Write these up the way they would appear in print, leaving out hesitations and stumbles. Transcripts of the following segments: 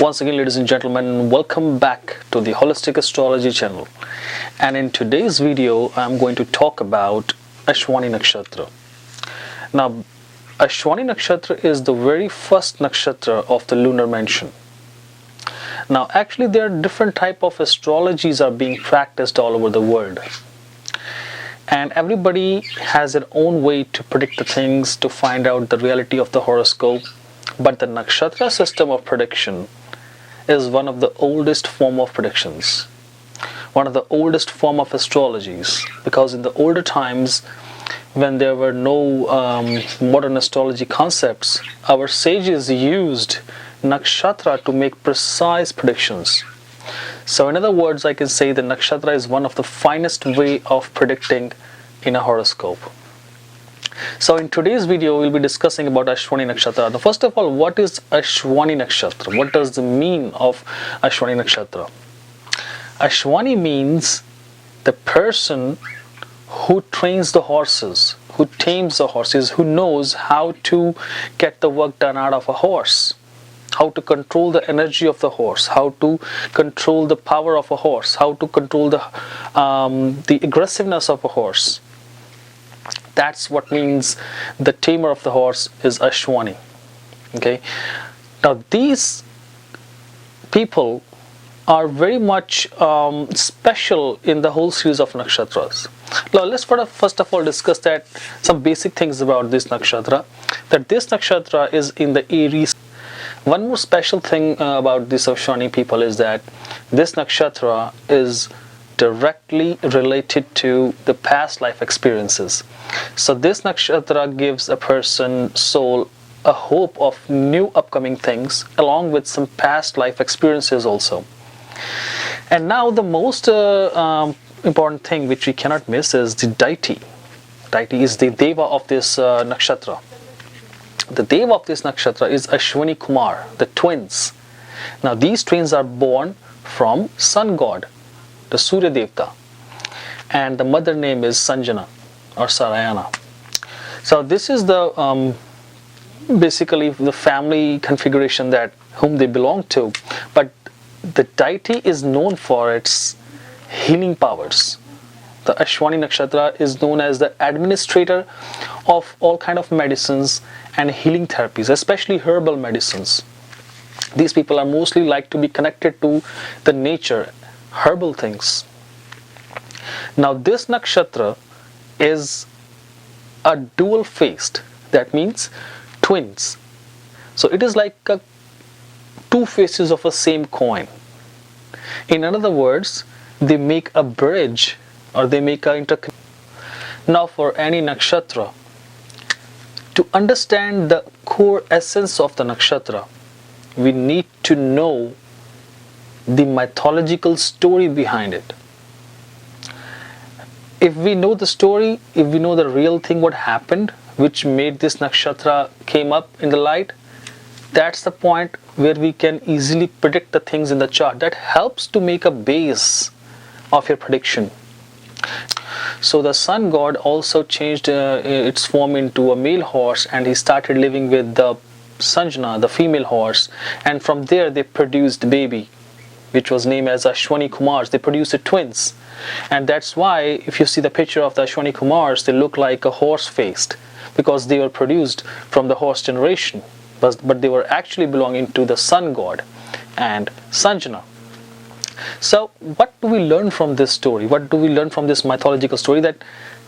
Once again, ladies and gentlemen, welcome back to the Holistic Astrology channel. And in today's video, I'm going to talk about Ashwini Nakshatra. Now, Ashwini Nakshatra is the very first nakshatra of the lunar mansion. Now, actually, there are different type of astrologies are being practiced all over the world. And everybody has their own way to predict the things, to find out the reality of the horoscope. But the nakshatra system of prediction is one of the oldest form of predictions, one of the oldest form of astrologies, because in the older times, when there were no modern astrology concepts, our sages used nakshatra to make precise predictions. So in other words, I can say the nakshatra is one of the finest way of predicting in a horoscope. So in today's video, we'll be discussing about Ashwini Nakshatra. Now, first of all, what is Ashwini Nakshatra? What does the mean of Ashwini Nakshatra? Ashwini means the person who trains the horses, who tames the horses, who knows how to get the work done out of a horse, how to control the energy of the horse, how to control the power of a horse, how to control the aggressiveness of a horse. That's what means the tamer of the horse is Ashwini. Okay. Now these people are very much special in the whole series of nakshatras. Now let's first of all discuss that some basic things about this nakshatra. That this nakshatra is in the Aries. One more special thing about this Ashwini people is that this nakshatra is directly related to the past life experiences. So this nakshatra gives a person soul a hope of new upcoming things along with some past life experiences also. And now the most important thing which we cannot miss is the deity. Deity is the deva of this nakshatra. The deva of this nakshatra is Ashwini Kumar, the twins. Now these twins are born from sun god, the Surya Devta, and the mother name is Sanjana or Sarayana. So this is the basically the family configuration that whom they belong to. But the deity is known for its healing powers. The Ashwini Nakshatra is known as the administrator of all kind of medicines and healing therapies, especially herbal medicines. These people are mostly like to be connected to the nature, herbal things. Now this nakshatra is a dual faced, that means twins. So it is like two faces of a same coin. In other words, they make a bridge or they make an interconnection. Now for any nakshatra, to understand the core essence of the nakshatra, we need to know the mythological story behind it. If we know the story, if we know the real thing what happened which made this nakshatra came up in the light, that's the point where we can easily predict the things in the chart. That helps to make a base of your prediction. So the sun god also changed its form into a male horse, and he started living with the Sanjana, the female horse, and from there they produced baby, which was named as Ashwini Kumars. They produced twins, and that's why if you see the picture of the Ashwini Kumars, they look like a horse faced, because they were produced from the horse generation, but they were actually belonging to the sun god and Sanjana. So what do we learn from this story? What do we learn from this mythological story? That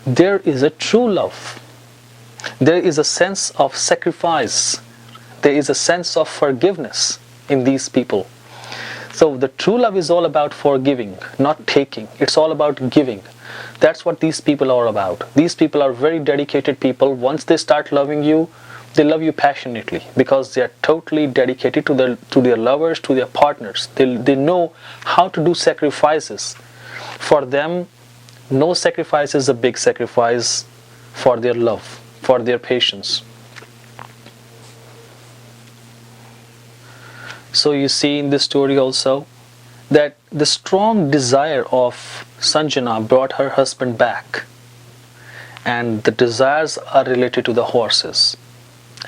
there is a true love, there is a sense of sacrifice, there is a sense of forgiveness in these people. So the true love is all about forgiving, not taking. It's all about giving. That's what these people are about. These people are very dedicated people. Once they start loving you, they love you passionately, because they are totally dedicated to their lovers, to their partners. They know how to do sacrifices. For them, no sacrifice is a big sacrifice for their love, for their patience. So you see in this story also that the strong desire of Sanjana brought her husband back, and the desires are related to the horses.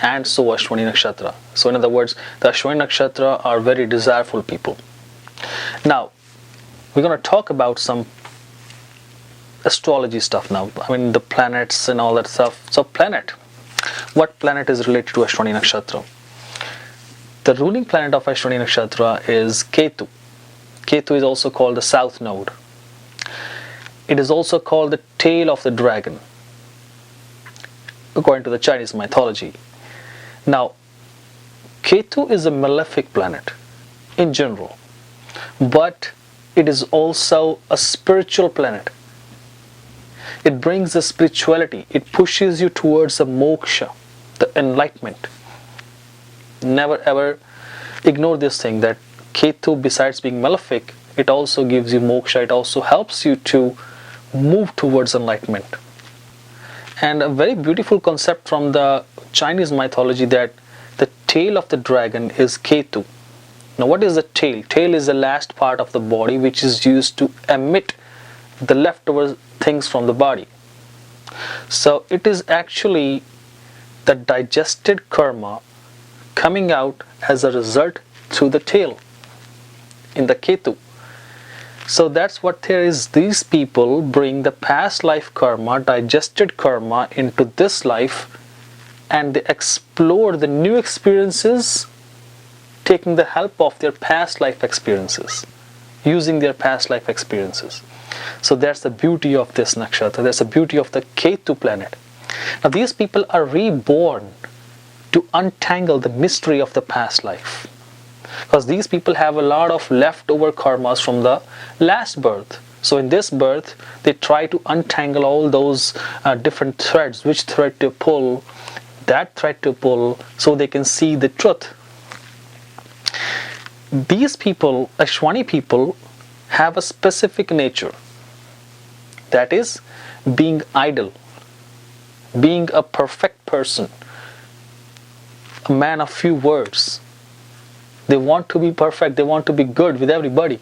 and so Ashwini Nakshatra. So in other words, the Ashwini Nakshatra are very desireful people. Now, we're going to talk about some astrology stuff now. I mean, the planets and all that stuff. So planet. What planet is related to Ashwini Nakshatra? The ruling planet of Ashwini Nakshatra is Ketu. Ketu is also called the South Node. It is also called the tail of the dragon, according to the Chinese mythology. Now, Ketu is a malefic planet in general, but it is also a spiritual planet. It brings the spirituality. It pushes you towards the moksha, the enlightenment. Never ever ignore this thing that Ketu, besides being malefic, it also gives you moksha. It also helps you to move towards enlightenment. And a very beautiful concept from the Chinese mythology that the tail of the dragon is Ketu. Now, what is the tail? Tail is the last part of the body which is used to emit the leftover things from the body. So it is actually the digested karma coming out as a result through the tail in the Ketu. So that's what there is. These people bring the past life karma, digested karma, into this life, and they explore the new experiences, taking the help of their past life experiences, using their past life experiences. So that's the beauty of this nakshatra. That's the beauty of the Ketu planet. Now these people are reborn to untangle the mystery of the past life, because these people have a lot of leftover karmas from the last birth. So in this birth, they try to untangle all those different threads, which thread to pull, that thread to pull, so they can see the truth. These people, Ashwini people, have a specific nature. That is, being idle, being a perfect person, a man of few words. They want to be perfect. They want to be good with everybody.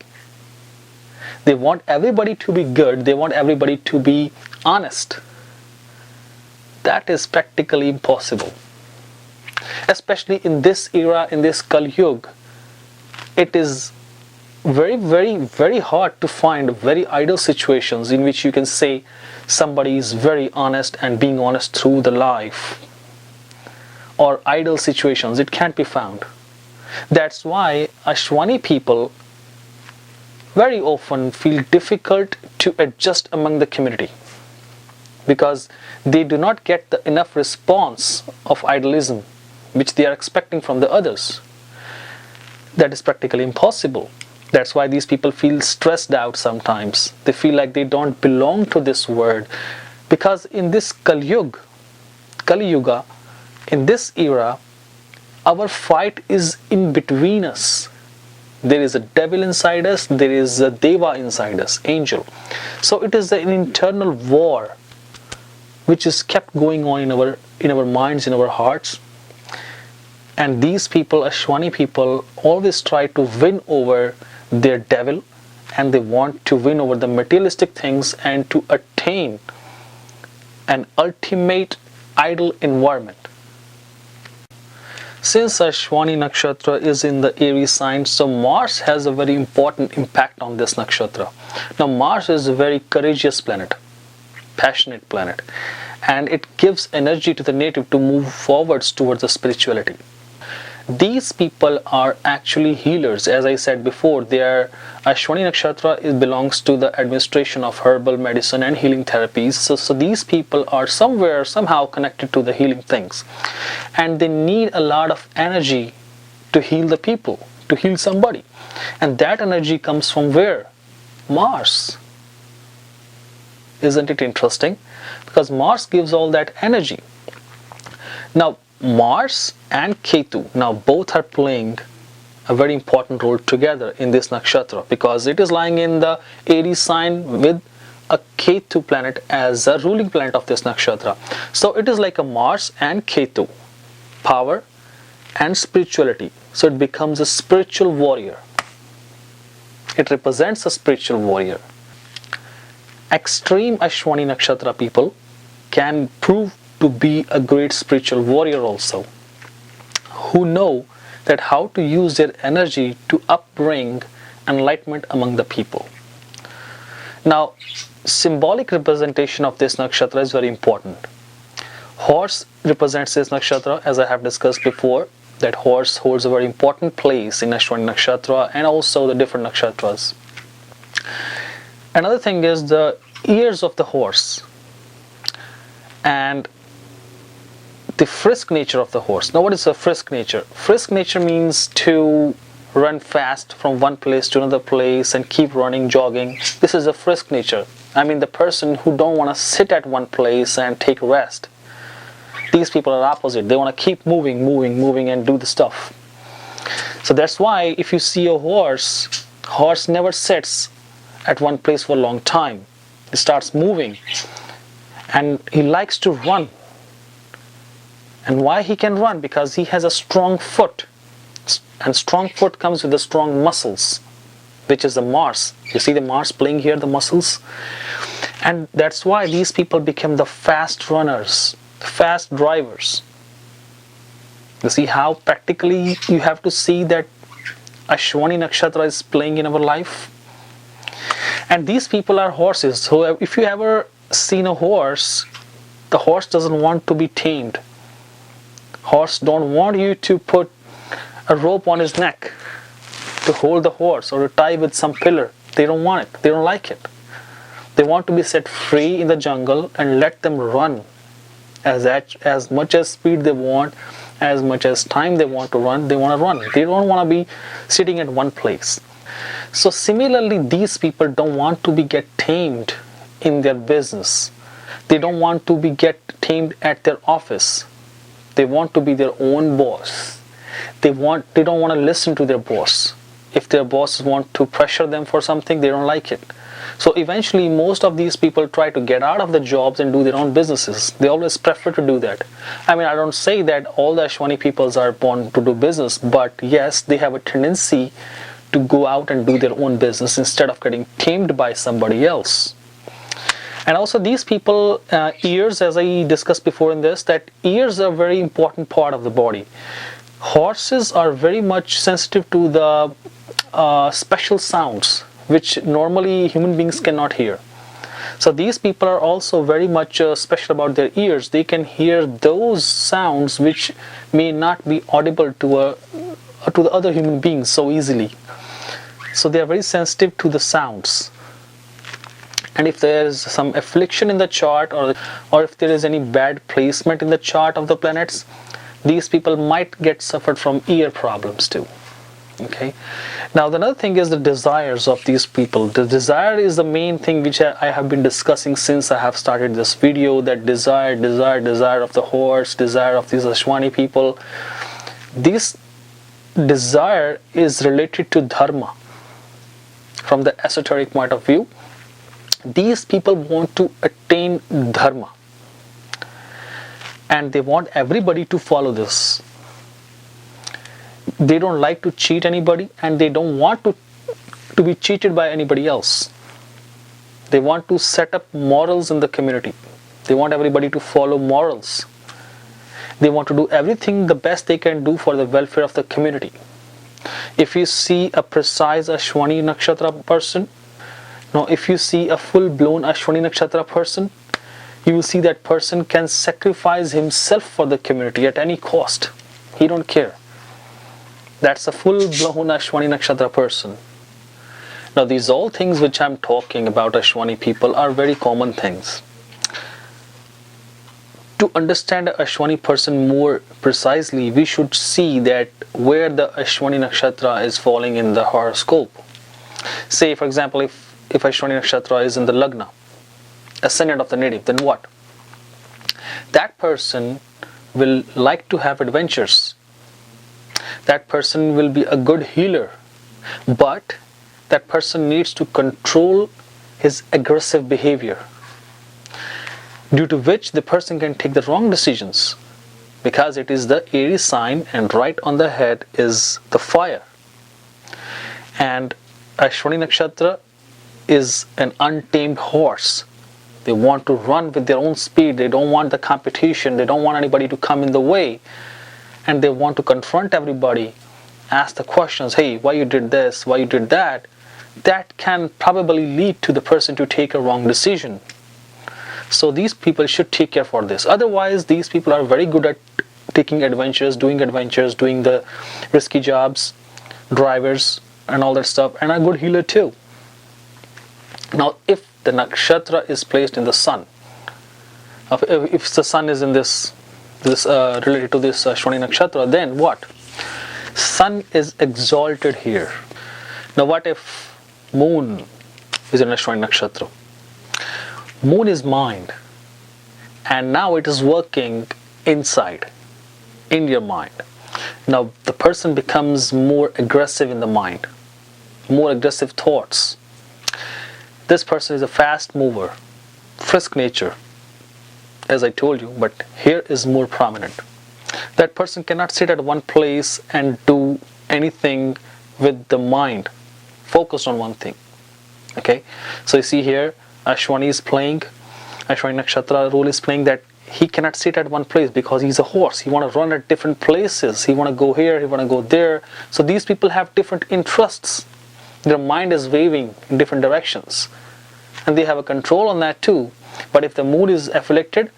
They want everybody to be good. They want everybody to be honest. That is practically impossible. Especially in this era, in this Kali Yuga, it is very, very, very hard to find very ideal situations in which you can say somebody is very honest and being honest through the life. Or ideal situations, it can't be found. That's why Ashwini people very often feel difficult to adjust among the community, because they do not get the enough response of idealism which they are expecting from the others. That is practically impossible. That's why these people feel stressed out sometimes. They feel like they don't belong to this world, because in this Kali Yuga, in this era, our fight is in between us. There is a devil inside us, there is a deva inside us, angel. So it is an internal war which is kept going on in our minds, in our hearts. And these people, Ashwini people, always try to win over their devil, and they want to win over the materialistic things and to attain an ultimate ideal environment. Since Ashwini Nakshatra is in the Aries sign, so Mars has a very important impact on this nakshatra. Now Mars is a very courageous planet, passionate planet, and it gives energy to the native to move forwards towards the spirituality. These people are actually healers. As I said before, Ashwini Nakshatra belongs to the administration of herbal medicine and healing therapies. So these people are somehow connected to the healing things. And they need a lot of energy to heal the people, to heal somebody. And that energy comes from where? Mars. Isn't it interesting? Because Mars gives all that energy. Now, Mars and Ketu, now both are playing a very important role together in this nakshatra, because it is lying in the Aries sign with a Ketu planet as a ruling planet of this nakshatra. So it is like a Mars and Ketu, power and spirituality. So it becomes a spiritual warrior. It represents a spiritual warrior. Extreme Ashwini Nakshatra people can prove to be a great spiritual warrior also. who know that how to use their energy to upbring enlightenment among the people. Now, symbolic representation of this nakshatra is very important. Horse represents this nakshatra, as I have discussed before, that horse holds a very important place in Ashwini Nakshatra and also the different nakshatras. Another thing is the ears of the horse and the frisk nature of the horse. Now, what is a frisk nature? Frisk nature means to run fast from one place to another place and keep running, jogging. This is a frisk nature. I mean, the person who don't want to sit at one place and take rest. These people are opposite. They want to keep moving and do the stuff. So that's why if you see a horse never sits at one place for a long time. He starts moving and he likes to run. And why he can run? Because he has a strong foot. And strong foot comes with the strong muscles, which is the Mars. You see the Mars playing here, the muscles? And that's why these people become the fast runners, fast drivers. You see how practically you have to see that Ashwini Nakshatra is playing in our life? And these people are horses. So if you ever seen a horse, the horse doesn't want to be tamed. Horse don't want you to put a rope on his neck to hold the horse or to tie with some pillar. They don't want it. They don't like it. They want to be set free in the jungle and let them run as much as speed they want, as much as time they want to run. They want to run. They don't want to be sitting at one place. So similarly, these people don't want to be get tamed in their business. They don't want to be get tamed at their office. They want to be their own boss. They don't want to listen to their boss. If their boss want to pressure them for something, they don't like it. So eventually most of these people try to get out of the jobs and do their own businesses. They always prefer to do that. I mean, I don't say that all the Ashwini peoples are born to do business, but yes, they have a tendency to go out and do their own business instead of getting tamed by somebody else. And also these people, ears, as I discussed before in this, that ears are a very important part of the body. Horses are very much sensitive to the special sounds which normally human beings cannot hear. So these people are also very much special about their ears. They can hear those sounds which may not be audible to the other human beings so easily. So they are very sensitive to the sounds. And if there is some affliction in the chart or if there is any bad placement in the chart of the planets, these people might get suffered from ear problems too. Okay. Now the another thing is the desires of these people. The desire is the main thing which I have been discussing since I have started this video. That desire of the horse, desire of these Ashwini people. This desire is related to dharma. From the esoteric point of view, these people want to attain dharma. And they want everybody to follow this. They don't like to cheat anybody and they don't want to be cheated by anybody else. They want to set up morals in the community. They want everybody to follow morals. They want to do everything the best they can do for the welfare of the community. If you see a precise Ashwini Nakshatra person, now if you see a full-blown Ashwini Nakshatra person, you will see that person can sacrifice himself for the community at any cost. He don't care. That's a full-blown Ashwini Nakshatra person. Now these all things which I'm talking about Ashwini people are very common things. To understand a Ashwini person more precisely, we should see that where the Ashwini Nakshatra is falling in the horoscope. Say for example, if Ashwini Nakshatra is in the Lagna, ascendant of the native, then what? That person will like to have adventures. That person will be a good healer, but that person needs to control his aggressive behavior, due to which the person can take the wrong decisions, because it is the Aries sign and right on the head is the fire. And Ashwini Nakshatra is an untamed horse. They want to run with their own speed. They don't want the competition. They don't want anybody to come in the way. and they want to confront everybody, ask the questions, hey, why you did this, why you did that, that can probably lead to the person to take a wrong decision. So these people should take care for this. Otherwise, these people are very good at taking adventures, doing the risky jobs, drivers and all that stuff, and a good healer too. Now, if the nakshatra is placed in the sun, if the sun is in this related to this Ashwini Nakshatra, then what? Sun is exalted here. Now, what if moon is in Ashwini Nakshatra? Moon is mind, and now it is working inside, in your mind. Now the person becomes more aggressive in the mind, more aggressive thoughts. This person is a fast mover, frisk nature, as I told you, but here is more prominent. That person cannot sit at one place and do anything with the mind focused on one thing. Okay, so you see here, Ashwini is playing, Ashwini Nakshatra rule is playing that he cannot sit at one place because he's a horse. He want to run at different places. He want to go here, he want to go there. So these people have different interests. Their mind is waving in different directions, and they have a control on that too. But if the mood is afflicted,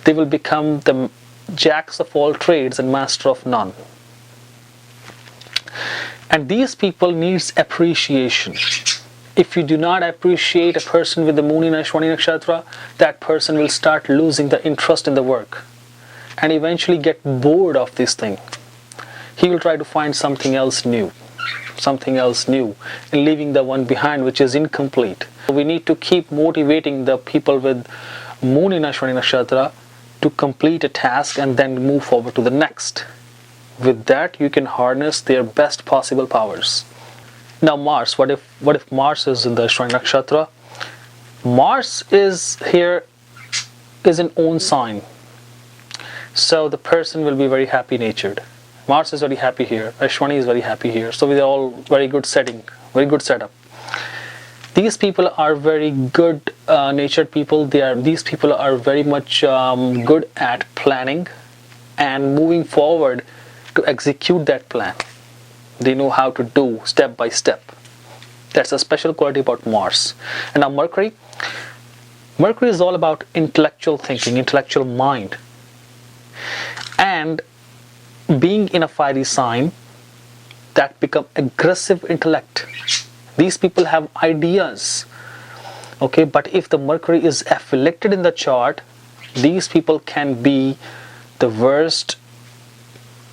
they will become the jacks of all trades and master of none. And these people needs appreciation. If you do not appreciate a person with the moon in Ashwini Nakshatra, that person will start losing the interest in the work and eventually get bored of this thing. He will try to find something else new, and leaving the one behind which is incomplete. We need to keep motivating the people with moon in Ashwini Nakshatra to complete a task and then move forward to the next. With that, you can harness their best possible powers. Now Mars, what if Mars is in the Ashwini Nakshatra? Mars is here, is an own sign. So the person will be very happy natured. Mars is very happy here, Ashwini is very happy here. So they're all very good setting, very good setup. These people are very good natured people. These people are very much good at planning and moving forward to execute that plan. They know how to do step by step. That's a special quality about Mars. And now Mercury. Mercury is all about intellectual thinking, intellectual mind. And being in a fiery sign, that become aggressive intellect. These people have ideas. Okay, but if the Mercury is afflicted in the chart, these people can be the worst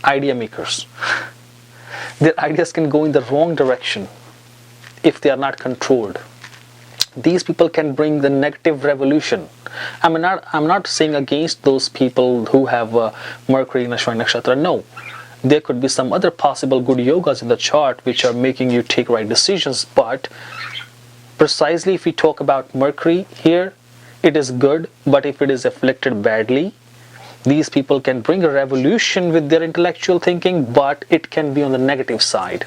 idea makers. Their ideas can go in the wrong direction if they are not controlled. These people can bring the negative revolution. I'm not saying against those people who have Mercury in Ashwini Nakshatra. No, there could be some other possible good yogas in the chart which are making you take right decisions. But precisely if we talk about Mercury here, it is good. But if it is afflicted badly, these people can bring a revolution with their intellectual thinking, but it can be on the negative side.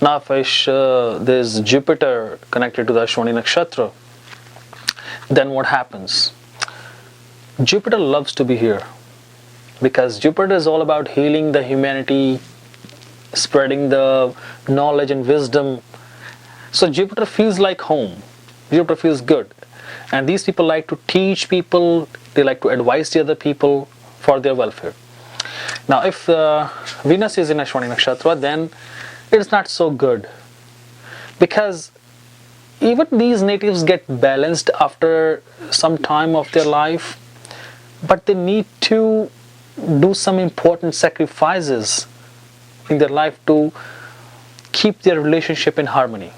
Now if there's Jupiter connected to the Ashwini Nakshatra, then what happens? Jupiter loves to be here because Jupiter is all about healing the humanity, spreading the knowledge and wisdom. So Jupiter feels like home. Jupiter feels good. And these people like to teach people, they like to advise the other people for their welfare. Now if Venus is in Ashwini Nakshatra, then it's not so good, because even these natives get balanced after some time of their life, but they need to do some important sacrifices in their life to keep their relationship in harmony.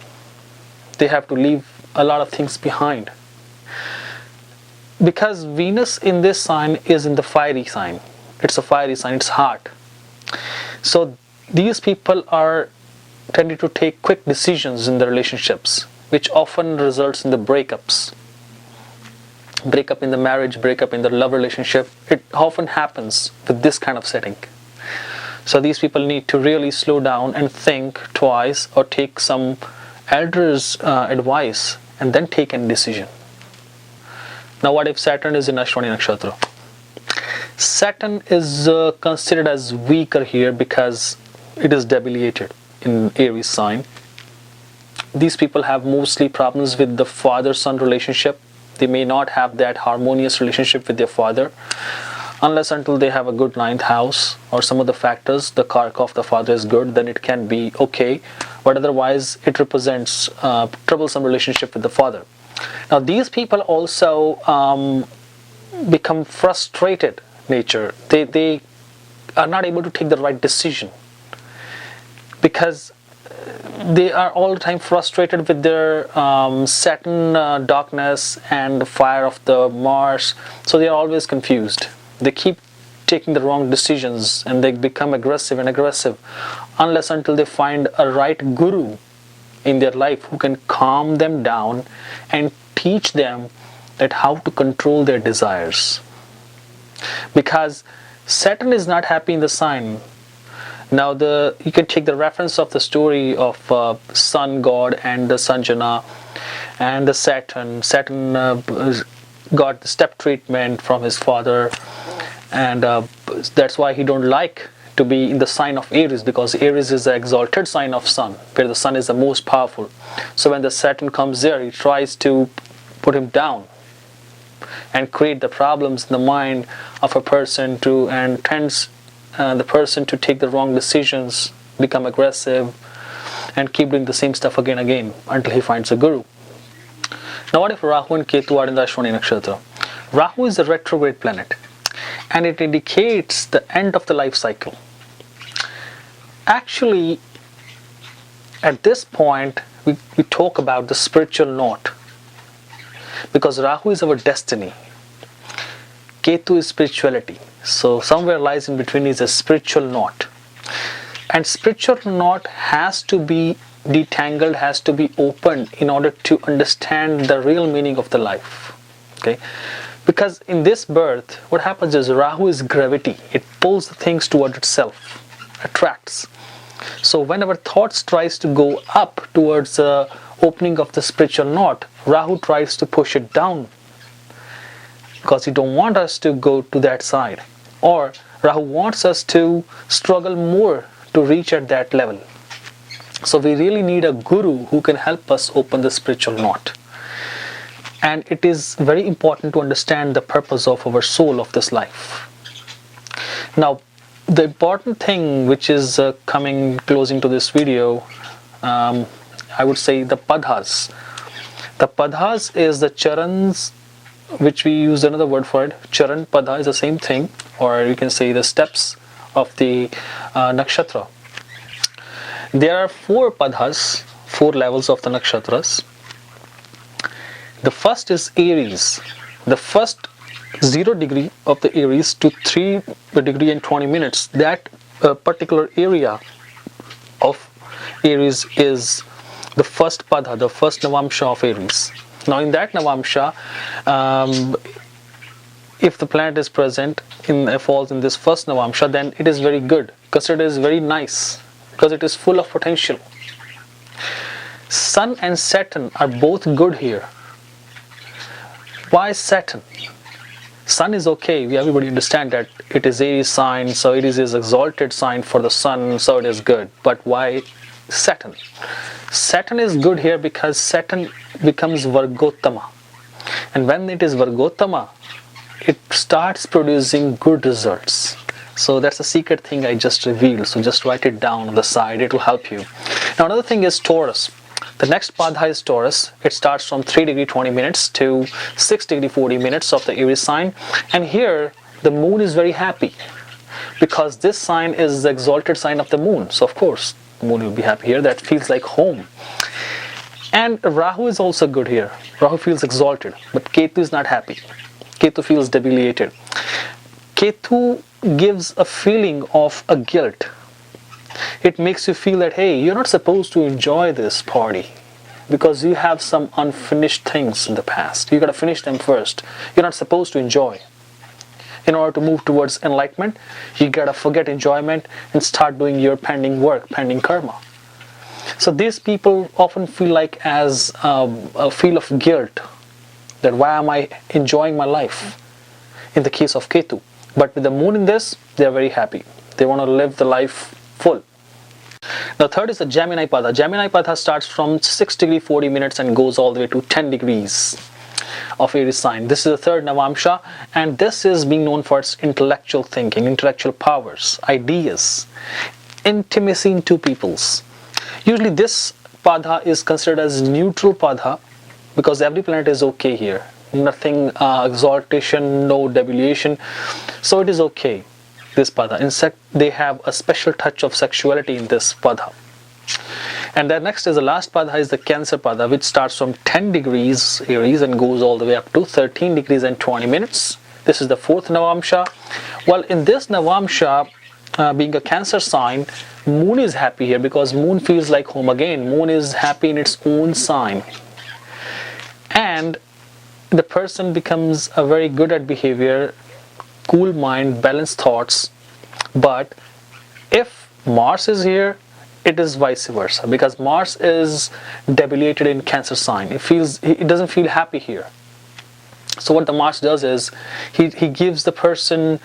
They have to leave a lot of things behind, because Venus in this sign is in the fiery sign. It's a fiery sign, it's hot. So these people are tending to take quick decisions in their relationships, which often results in the breakups. Breakup in the marriage, breakup in the love relationship. It often happens with this kind of setting. So these people need to really slow down and think twice, or take some elders' advice and then take a decision. Now what if Saturn is in Ashwini Nakshatra? Saturn is considered as weaker here because it is debilitated in Aries sign. These people have mostly problems with the father-son relationship. They may not have that harmonious relationship with their father unless until they have a good ninth house or some of the factors. The karka of the father is good, then it can be okay, but otherwise it represents troublesome relationship with the father. Now these people also become frustrated nature. They are not able to take the right decision because they are all the time frustrated with their Saturn darkness and the fire of the Mars, so they are always confused. They keep taking the wrong decisions and they become aggressive unless until they find a right guru in their life who can calm them down and teach them that how to control their desires. Because Saturn is not happy in the sign. Now you can take the reference of the story of sun god and the Sanjana and the Saturn. Saturn got the step treatment from his father, and that's why he don't like to be in the sign of Aries, because Aries is the exalted sign of sun, where the sun is the most powerful. So when the Saturn comes there, he tries to put him down and create the problems in the mind of a person and tends the person to take the wrong decisions, become aggressive, and keep doing the same stuff again and again until he finds a guru. Now what if Rahu and Ketu are in the Ashwini Nakshatra? Rahu is a retrograde planet and it indicates the end of the life cycle. Actually, at this point, we talk about the spiritual knot, because Rahu is our destiny, Ketu is spirituality. So somewhere lies in between is a spiritual knot, and spiritual knot has to be detangled, has to be opened in order to understand the real meaning of the life. Okay, because in this birth what happens is Rahu is gravity. It pulls the things toward itself, attracts. So when our thoughts tries to go up towards the opening of the spiritual knot, Rahu tries to push it down because he don't want us to go to that side, or Rahu wants us to struggle more to reach at that level. So we really need a guru who can help us open the spiritual knot. And it is very important to understand the purpose of our soul of this life. Now, the important thing which is closing to this video, I would say the Padas. The Padas is the charans, which we use another word for it. Charan, Pada is the same thing, or you can say the steps of the nakshatra. There are 4 Padas, 4 levels of the nakshatras. The first is Aries. The first 0 degree of the Aries to 3 degree and 20 minutes, that particular area of Aries is the first Pada, the first Navamsha of Aries. Now in that Navamsha, if the planet is present, falls in this first Navamsha, then it is very good, because it is very nice, because it is full of potential. Sun and Saturn are both good here. Why Saturn? Sun is okay, everybody understand that it is Aries sign, so it is exalted sign for the sun, so it is good. But why Saturn? Saturn is good here because Saturn becomes Vargottama, and when it is Vargottama, it starts producing good results. So that's a secret thing I just revealed, so just write it down on the side, it will help you. Now another thing is Taurus. The next Pada is Taurus. It starts from 3 degree 20 minutes to 6 degree 40 minutes of the Aries sign, and here the moon is very happy because this sign is the exalted sign of the moon, so of course the moon will be happy here. That feels like home. And Rahu is also good here. Rahu feels exalted, but Ketu is not happy. Ketu feels debilitated. Ketu gives a feeling of a guilt. It makes you feel that, hey, you're not supposed to enjoy this party because you have some unfinished things in the past. You got to finish them first. You're not supposed to enjoy. In order to move towards enlightenment, you got to forget enjoyment and start doing your pending work, pending karma. So these people often feel like as a feel of guilt, that why am I enjoying my life? In the case of Ketu, But with the moon in this, they are very happy. They want to live the life full. The third is the Gemini Pada. Gemini Pada starts from 6 degree 40 minutes and goes all the way to 10 degrees of Aries sign. This is the third Navamsha, and this is being known for its intellectual thinking, intellectual powers, ideas, intimacy in two peoples. Usually this Pada is considered as neutral Pada because every planet is okay here. Nothing exaltation, no debilation. So it is okay, this Pada. In fact, they have a special touch of sexuality in this Pada. And then next is the last Pada is the Cancer Pada, which starts from 10 degrees Aries and goes all the way up to 13 degrees and 20 minutes. This is the fourth Navamsha. Well, in this Navamsha, being a Cancer sign, Moon is happy here because Moon feels like home again. Moon is happy in its own sign. And the person becomes very good at behavior, cool mind, balanced thoughts. But if Mars is here, it is vice versa, because Mars is debilitated in Cancer sign. It doesn't feel happy here. So what the Mars does is he gives the person,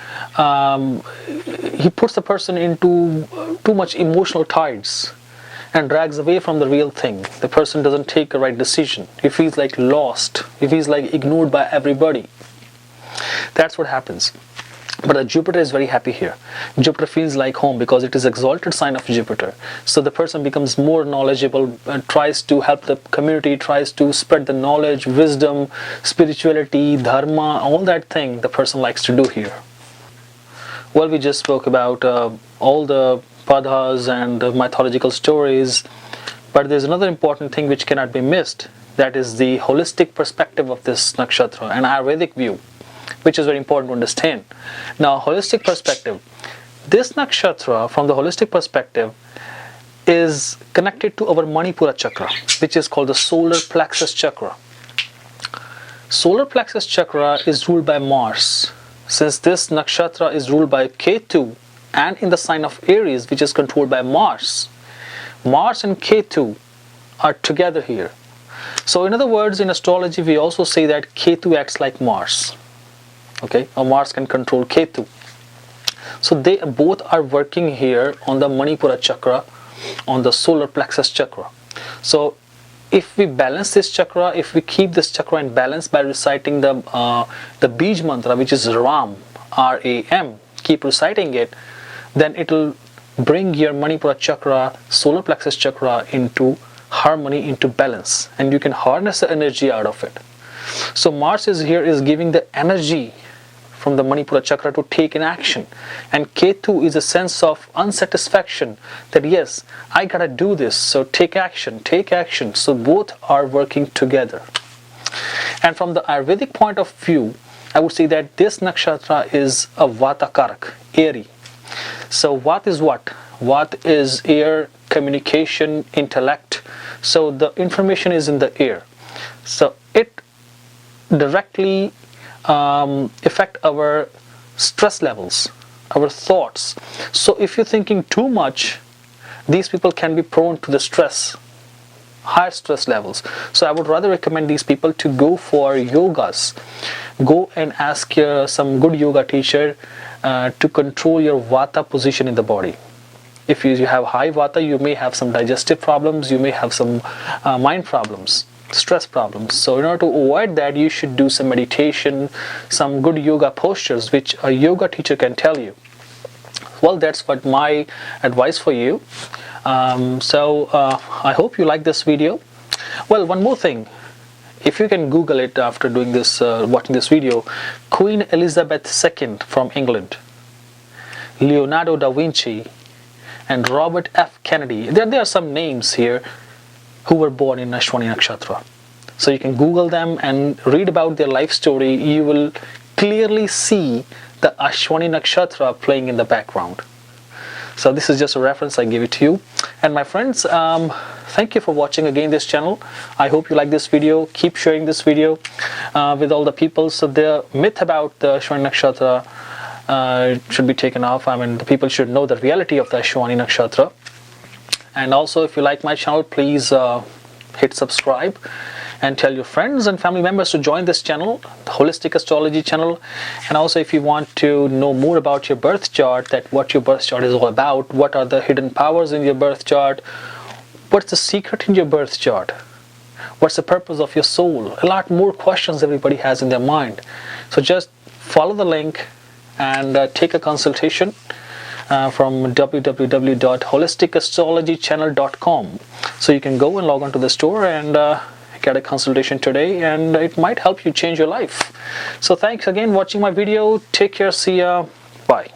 he puts the person into too much emotional tides and drags away from the real thing. The person doesn't take a right decision. He feels like lost. He feels like ignored by everybody. That's what happens. But Jupiter is very happy here. Jupiter feels like home because it is exalted sign of Jupiter. So the person becomes more knowledgeable, tries to help the community, tries to spread the knowledge, wisdom, spirituality, dharma, all that thing the person likes to do here. Well, we just spoke about all the Padas and the mythological stories, but there's another important thing which cannot be missed. That is the holistic perspective of this nakshatra, an Ayurvedic view, which is very important to understand. Now, holistic perspective. This nakshatra, from the holistic perspective, is connected to our Manipura chakra, which is called the solar plexus chakra. Solar plexus chakra is ruled by Mars. Since this nakshatra is ruled by Ketu and in the sign of Aries, which is controlled by Mars, Mars and Ketu are together here. So in other words, in astrology, we also say that Ketu acts like Mars. Okay, or Mars can control Ketu. So they both are working here on the Manipura chakra, on the solar plexus chakra. So if we balance this chakra, if we keep this chakra in balance by reciting the Bij mantra, which is Ram, R-A-M, keep reciting it, then it will bring your Manipura chakra, solar plexus chakra into harmony, into balance, and you can harness the energy out of it. So Mars is here, is giving the energy from the Manipura chakra to take an action, and Ketu is a sense of unsatisfaction that yes, I gotta do this, so take action. So both are working together. And from the Ayurvedic point of view, I would say that this nakshatra is a Vata Karak, airy. So Vat is what? Vat is air, communication, intellect. So the information is in the air. So it directly affect our stress levels, our thoughts. So if you're thinking too much, these people can be prone to the stress, higher stress levels. So I would rather recommend these people to go for yogas. Go and ask some good yoga teacher to control your Vata position in the body. If you have high Vata, you may have some digestive problems, you may have some mind problems, stress problems. So in order to avoid that, you should do some meditation, some good yoga postures which a yoga teacher can tell you. Well, that's what my advice for you. I hope you like this video. Well, one more thing, if you can Google it after doing this, watching this video, Queen Elizabeth II from England, Leonardo da Vinci, and Robert F. Kennedy. There are some names here who were born in Ashwini Nakshatra. So you can Google them and read about their life story. You will clearly see the Ashwini Nakshatra playing in the background. So this is just a reference, I give it to you. And my friends, thank you for watching again this channel. I hope you like this video. Keep sharing this video with all the people. So the myth about the Ashwini Nakshatra should be taken off. I mean, the people should know the reality of the Ashwini Nakshatra. And also, if you like my channel, please hit subscribe and tell your friends and family members to join this channel, the Holistic Astrology channel. And also, if you want to know more about your birth chart, that what your birth chart is all about, what are the hidden powers in your birth chart, what's the secret in your birth chart, what's the purpose of your soul, a lot more questions everybody has in their mind. So just follow the link and take a consultation from www.holisticastrologychannel.com. So you can go and log on to the store and get a consultation today, and it might help you change your life. So thanks again for watching my video. Take care. See ya. Bye.